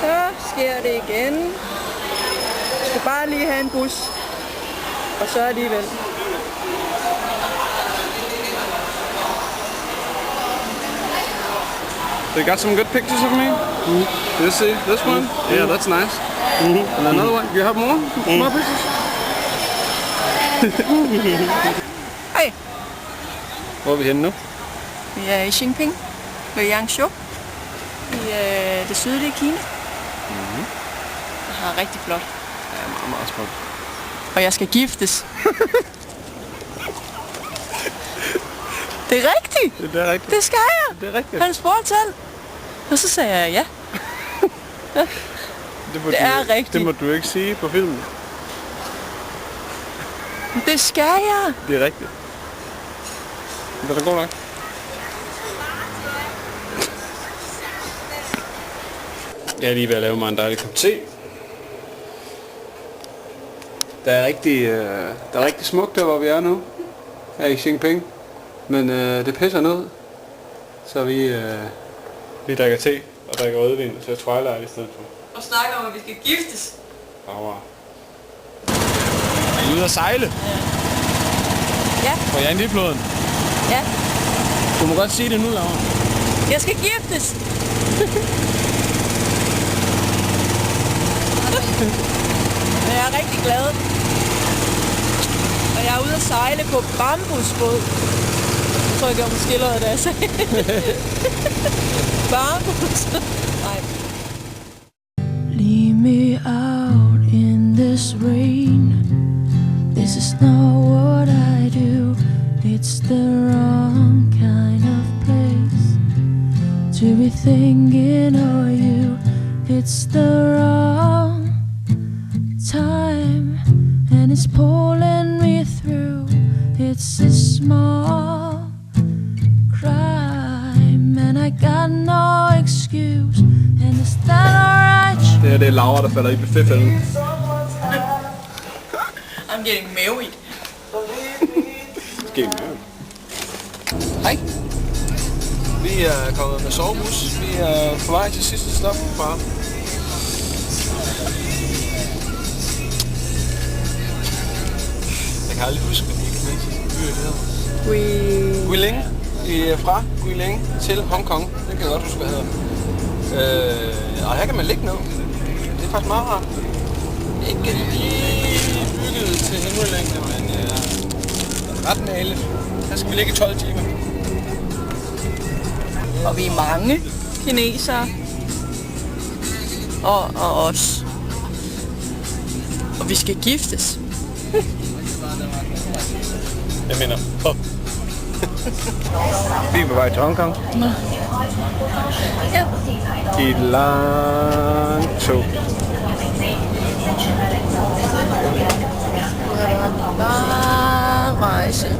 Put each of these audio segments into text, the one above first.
Så sker det igen. Jeg skal bare lige have en bus. Og så alligevel. They got some good pictures of me. You see this one? Yeah, that's nice. And another one. You have more? More pictures? Hej. Hvor er vi henne nu? Vi er i Xingping ved Yangshuo i det sydlige Kina. Det er rigtig flot. Ja, meget, meget smukt. Og jeg skal giftes. Det er rigtigt. Det er rigtigt. Det skal jeg. Det er rigtigt. Han spurgte selv. Og så sagde jeg ja. Det er rigtigt. Det må du ikke sige på filmen. Det skal jeg. Det er rigtigt. Det er da god nok. Jeg er lige ved at lave mig en dejlig kop te. Der er rigtig smukt der, hvor vi er nu. Her i Xingping. Men det pisser ned. Så vi drikker te og drikker rødvin og ser Twilight i stedet for. Og snakker om, at vi skal giftes. Aua. Er I ude at sejle? Ja. På Yangtze-floden? Ja. Du må godt sige det nu, Laura. Jeg skal giftes. Men jeg er rigtig glad. Og jeg er ude at sejle på bambusbåd. Jeg tror, jeg gjorde mig skilleret, da jeg sagde bambus. Nej. Leave me out in this rain. This is not what I do. It's the wrong kind of place to be thinking of you. It's the wrong time, and it's pulling me through. It's a small crime, and I got no excuse. And is that alright? Det er Laura, der falder i buffetfælden. I'm getting married. Hej. Vi er kommet med sovebus. Vi er på vej til sidste stop fra. Jeg kan aldrig huske, hvad de kinesiske byer hedder. Guilin. Vi er fra Guilin til Hongkong. Det kan jeg godt huske, hvad hedder. Og her kan man ligge nu. Det er faktisk meget rart. Ikke lige bygget til himmellængde, men ret malet. Her skal vi ligge i 12 timer. Og vi er mange kinesere. Og os. Og vi skal giftes. Jeg mener, vi er på vej til Hongkong. Ja. I et langt tog. Rejse.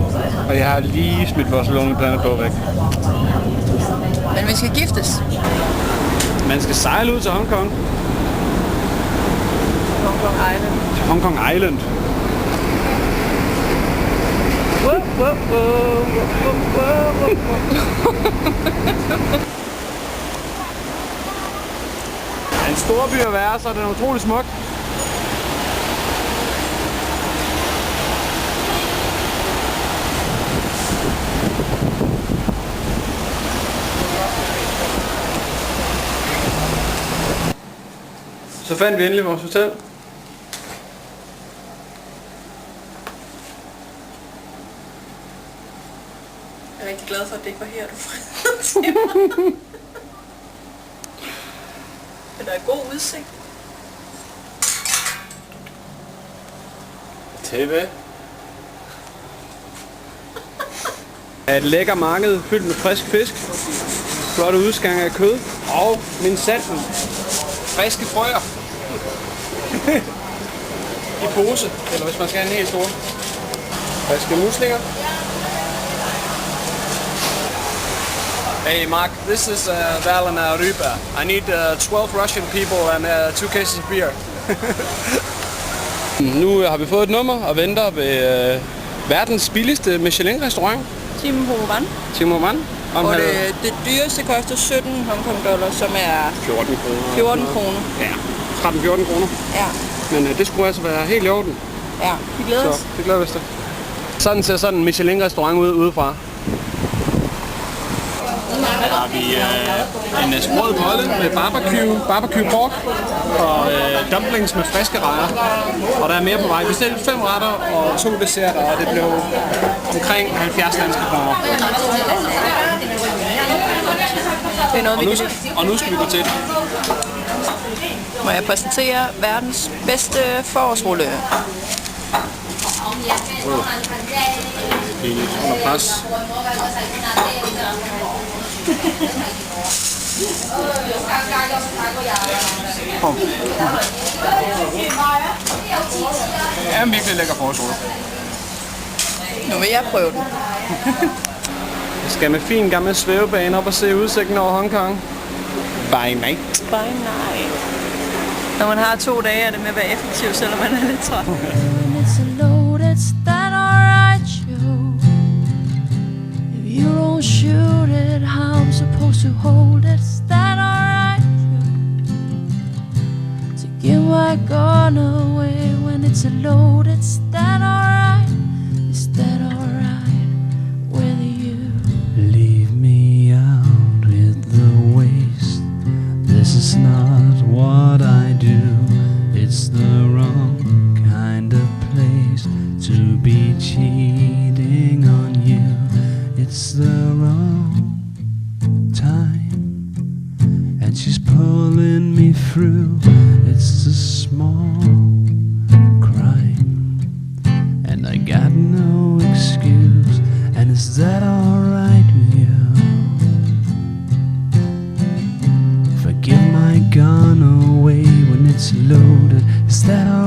Og jeg har lige smidt vores Lonely Planet på væk. Men vi skal giftes. Man skal sejle ud til Hongkong. Hongkong Island. Til Hongkong Island. Det er en stor by at være, så den er utrolig smuk. Så fandt vi endelig vores hotel. Jeg er rigtig glad for, at det ikke var her, du fredede til mig. Men der er god udsigt. TV. Er et lækker marked fyldt med frisk fisk. Flotte udskæringer af kød. Og min sanden. Friske frøer. I pose. Eller hvis man skal have en helt stor. Friske muslinger. Hey Mark, this is Valena Ryba. I need 12 Russian people and 2 cases of beer. Nu har vi fået et nummer og venter ved verdens billigste Michelin-restaurant. Tim Ho Wan. Tim Ho Wan. Og det dyreste koster 17 Hongkong dollars, som er 14 kroner. Ja, 13-14 kroner. Ja. Men det skulle altså være helt i orden. Ja, vi glæder os. Så det glæder vi os til. Sådan ser sådan en Michelin-restaurant ud udefra. Der har vi en sprød bolle med barbecue pork og dumplings med friske rejer. Og der er mere på vej. Vi bestilte 5 retter og 2 desserter, og det blev omkring 70 danske kroner. Det er noget, og nu skal vi gå til det. Må jeg præsentere verdens bedste forårsrulle. Det er under pres. Det er en virkelig lækker forårsrulle. Nu vil jeg prøve den. Jeg skal med fin gammel svævebane op og se udsigten over Hongkong. Bye night. Bye night. Når man har 2 dage, er det med at være effektiv, selvom man er lidt træt. It's a load, it's that alright, Joe. If you don't shoot it, how I'm supposed to hold it? It's that alright, Joe. To give my gun away when it's a load, it's that alright. Is that alright with you? Leave me out with the waste. This is not what I do. It's the wrong kind of place to be cheating on you. It's the wrong time, and she's pulling me through. It's a small crime, and I got no excuse. And is that alright with you? Forgive my gun away when it's loaded. Is that alright?